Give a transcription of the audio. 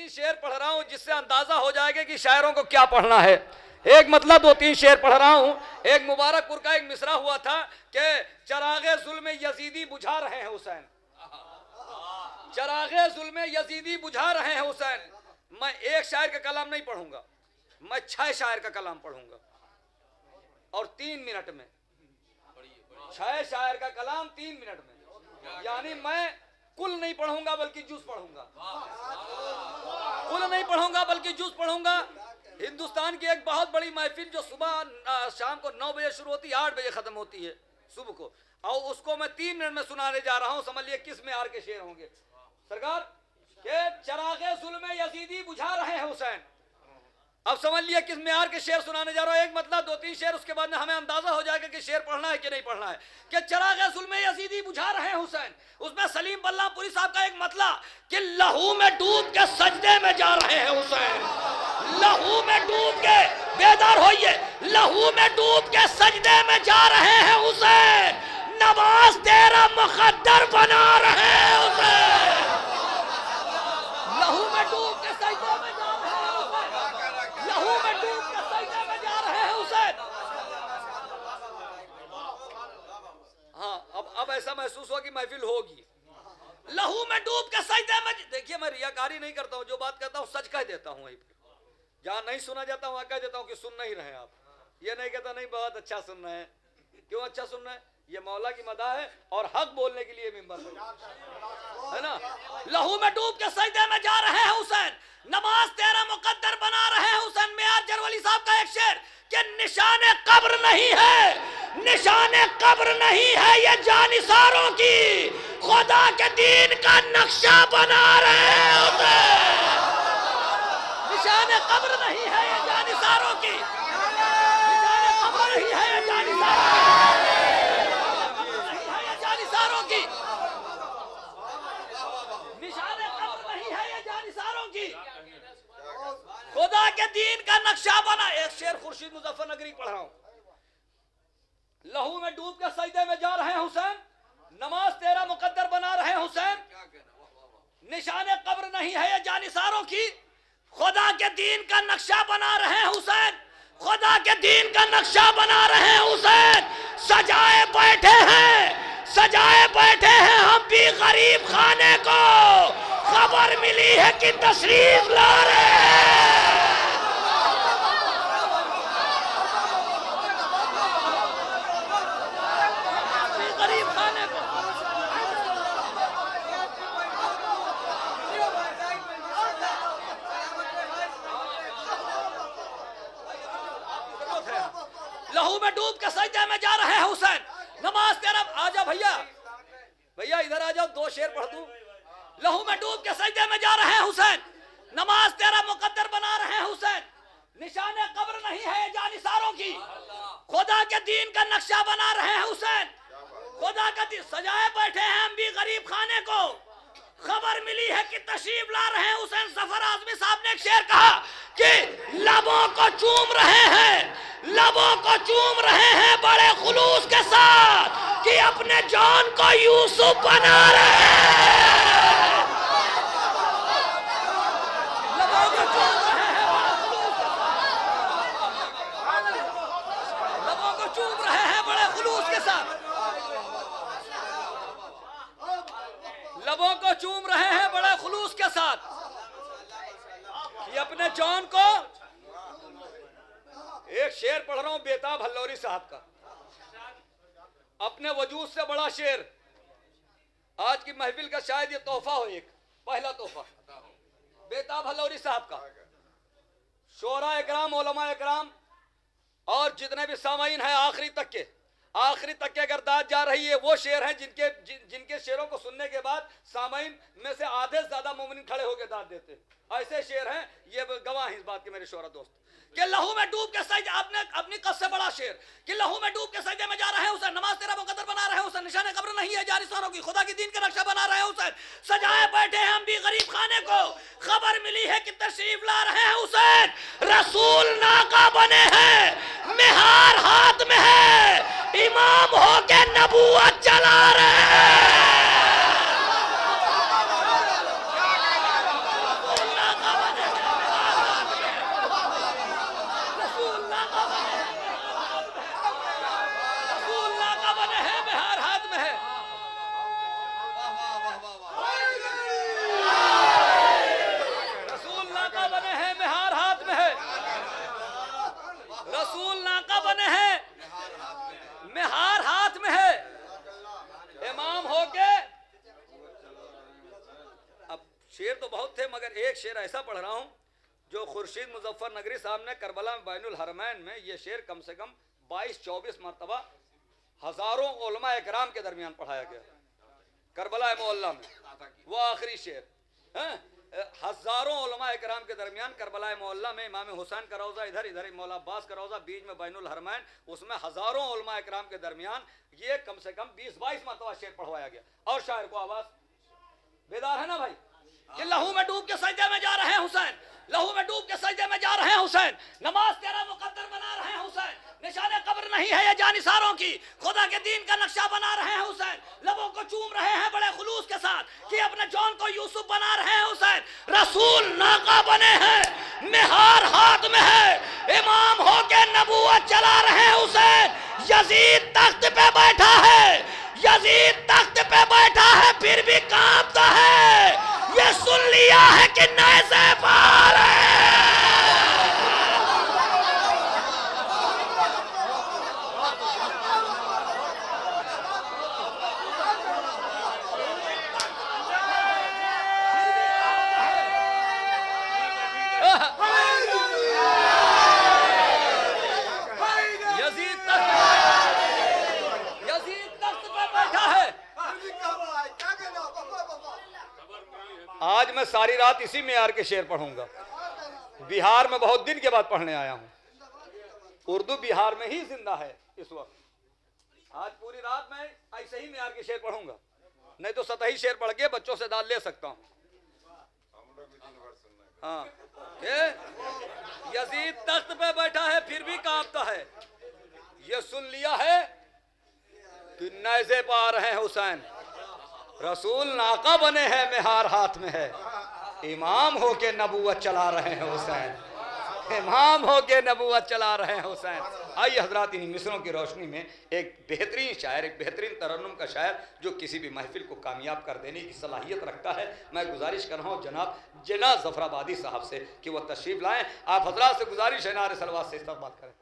तीन शेर पढ़ रहा हूं जिससे अंदाजा हो जाएगा कि शायरों को क्या पढ़ना है। एक मतलब दो तीन शेर पढ़ रहा हूं। एक मुबारकपुर का एक मिसरा हुआ था कि चरागे जुल्म यजीदी बुझा रहे हैं हुसैन, चरागे जुल्म यजीदी बुझा रहे हैं हुसैन। मैं एक शायर का कलाम नहीं पढ़ूंगा, मैं 6 शायर का कलाम पढ़ूंगा और 3 मिनट में, 6 शायर का कलाम 3 मिनट में। यानी मैं कुल नहीं पढ़ूंगा बल्कि जुज पढ़ूंगा, कुल नहीं पढ़ूंगा बल्कि जुज पढ़ूंगा। हिंदुस्तान की एक बहुत बड़ी महफिल जो सुबह शाम को 9 बजे शुरू होती है, 8 बजे खत्म होती है सुबह को, और उसको मैं 3 मिनट में सुनाने जा रहा हूं। समझ लिए किस में आर के शेर होंगे सरकार के चरागे जुल्म यजीदी बुझा रहे हैं हुसैन। अब समझ लिया किस मेयार के शेर सुनाने जा रहा हूं। एक मतलब 2-3 शेर, उसके बाद में हमें अंदाजा हो जाएगा कि शेर पढ़ना है कि नहीं पढ़ना है। कि चरागे जुल्म यजीदी बुझा रहे हैं हुसैन, उसमें सलीम बल्लापुरी साहब का एक मतलब कि लहू में डूब के सजदे में जा रहे हैं हुसैन, लहू में डूब के, बेदार होइए, लहू में डूब के सजदे में जा रहे हैं हुसैन, नमाज तेरा मुकद्दर बना रहे हैं हुसैन, लहू में डूब के सजदे में जा रहे हैं हुसैन, लहू में डूब के सजदे में जा रहे हैं हुसैन। हाँ, अब ऐसा महसूस हुआ कि महफिल होगी। लहू में डूब के सजदे में, देखिए मैं रियाकारी नहीं करता हूँ, जो बात कहता हूँ सच कह देता हूँ। वहीं पर जहाँ नहीं सुना जाता वहाँ कह देता हूँ कि सुन नहीं रहे आप। ये नहीं कहता नहीं बहुत अच्छा सुन रहे हैं। क्यों अच्छा सुन रहे हैं? ये मौला की मदा है और हक बोलने के लिए मिंबर है ना। लहू में डूब के सजदे में जा रहे हैं हुसैन, नमाज तेरा मुकद्दर बना रहे हैं हुसैन। मियां जरवली साहब का एक शेर कि निशाने कब्र नहीं है, निशाने कब्र नहीं है ये जानिसारों की, खुदा के दीन का नक्शा बना रहे हैं हुसैन। निशाने कब्र नहीं है ये जानिसारों की, निशाने कब्र नहीं है ये जानिसारों की, निशाने कब्र नहीं है ये जानिसारों की, खुदा के दीन का नक्शा बना। एक शेर खुर्शीद मुजफ्फर नगरी पढ़ रहा हूं। लहू में डूब के सजदे में जा रहे हैं हुसैन, नमाज तेरा मुकद्दर बना रहे हैं हुसैन, निशाने कब्र नहीं है ये जानिसारों की, खुदा के दीन का नक्शा बना रहे हैं हुसैन, खुदा के दीन का नक्शा बना रहे हैं हुसैन। सजाए बैठे हैं, सजाए बैठे हैं हम भी गरीब खाने को, खबर मिली है कि तशरीफ ला रहे हैं। गरीब खाने को लहू में डूब के सजदे में जा रहे हैं हुसैन, नमाज तेरा। आजा भैया, भैया इधर आ जाओ, 2 शेर पढ़ दूं। लहू में डूब के सजदे में जा रहे हैं हुसैन, नमाज तेरा मुकद्दर बना रहे हैं हुसैन, निशाने कब्र नहीं है ये जानिसारों की, खुदा के दीन का नक्शा बना रहे हैं हुसैन, खुदा का दीन। सजाए बैठे हैं हम भी गरीब खाने को, खबर मिली है कि तशरीफ ला रहे हैं हुसैन। जफर आजमी साहब ने एक शेर कहा कि लबों को चूम रहे हैं, लबों को चूम रहे हैं बड़े खुलूस के साथ कि अपने जान को यूसुफ बना रहे हैं, लबों को चूम रहे हैं बड़े खुलूस के साथ, लबों को चूम रहे हैं बड़े खुलूस के साथ, लबों को चूम रहे हैं बड़े खुलूस के साथ कि अपने जान को। एक शेर पढ़ रहा हूं बेताब हल्लौरी साहब का, अपने वजूद से बड़ा शेर। आज की महफिल का शायद ये तोहफा हो, एक पहला तोहफा बेताब हल्लौरी साहब का। शोरा इकराम, उलमा इकराम और जितने भी सामाईन हैं आखिरी तक के अगर दाद जा रही है, वो शेर हैं जिनके शेरों को सुनने के बाद सामाईन में से आधे से ज्यादा मोमिन खड़े होकर दाद देते। ऐसे शेर हैं, ये गवाह हैं इस बात के मेरे शोरा दोस्त। कि लहू में डूब के सजदे, आपने अपनी कस से बड़ा शेर कि लहू में डूब के सजदे में जा रहे हैं हुसैन, नमाज तेरा मुकद्दर बना रहे हैं हुसैन, निशाने कब्र नहीं है जानिसारों की, खुदा की दीन का नक्शा बना रहे हैं हुसैन। सजाए बैठे हैं हम भी गरीब खाने को, खबर मिली है कि तशरीफ ला रहे हैं हुसैन। रसूल नाका बने हैं, मेहार हाथ में है, इमाम होके नबूवत चला रहे हैं। शेर तो बहुत थे मगर एक शेर ऐसा पढ़ रहा हूँ जो खुर्शीद मुजफ्फर नगरी साहब ने करबला में बैनुल हरमैन में ये शेर कम से कम 22-24 मरतबा हजारों उलमा इकराम के दरमियान पढ़ाया गया करबला मोहल्ला में। वो आखिरी शेर है, हजारों उलमा इकराम के दरमियान करबला मोहल्ला में इमाम हुसैन का रोज़ा इधर, इधर मौला अब्बास का रोज़ा, बीच में बैनुल हरमैन, उसमें हजारों उलमा इकराम के दरमियान ये कम से कम 20-22 मरतबा शेर पढ़वाया गया। और शायर को आवाज बेदार है ना भाई कि लहू में डूब के सजदे में जा रहे हैं हुसैन, लहू में डूब के सजदे में जा रहे हैं हुसैन, नमाज तेरा मुकद्दर बना रहे हैं हुसैन, निशाने कब्र नहीं है ये जानिसारों की, खुदा के दीन का नक्शा बना रहे हैं हुसैन, लबों को चूम रहे हैं बड़े खुलूस के साथ कि अपने जौन को यूसुफ बना रहे हैं हुसैन, रसूल नाका बने हैं मेहार हाथ में है, इमाम होके नबूवत चला रहे हैं हुसैन, यजीद तख्त पे बैठा है, यजीद तख्त पे बैठा है फिर भी कांपता है, ये सुन लिया है कि नए से पार है। आज मैं सारी रात इसी मेयार के शेर पढ़ूंगा। बिहार में बहुत दिन के बाद पढ़ने आया हूं, उर्दू बिहार में ही जिंदा है इस वक्त। आज पूरी रात मैं ऐसे ही मेयार के शेर पढ़ूंगा, नहीं तो सतही शेर पढ़ के बच्चों से दाल ले सकता हूं। हाँ, यजीद तख्त पे बैठा है फिर भी कांपता है, ये सुन लिया है कि नैज़े पा रहे हैं हुसैन, रसूल नाका बने हैं मेहार हाथ में है, इमाम होके नबूवत चला रहे हैं हुसैन, इमाम होके नबूवत चला रहे हैं हुसैन। आइए हजरात, इन्हीं मिसरों की रोशनी में एक बेहतरीन शायर, एक बेहतरीन तरन्नुम का शायर जो किसी भी महफिल को कामयाब कर देने की सलाहियत रखता है, मैं गुजारिश कर रहा हूँ जनाब जिन्ना जफराबादी साहब से कि वह तशरीफ लाएं। आप हजरात से गुजारिश है नारे सलवात से इस्तकबाल करें।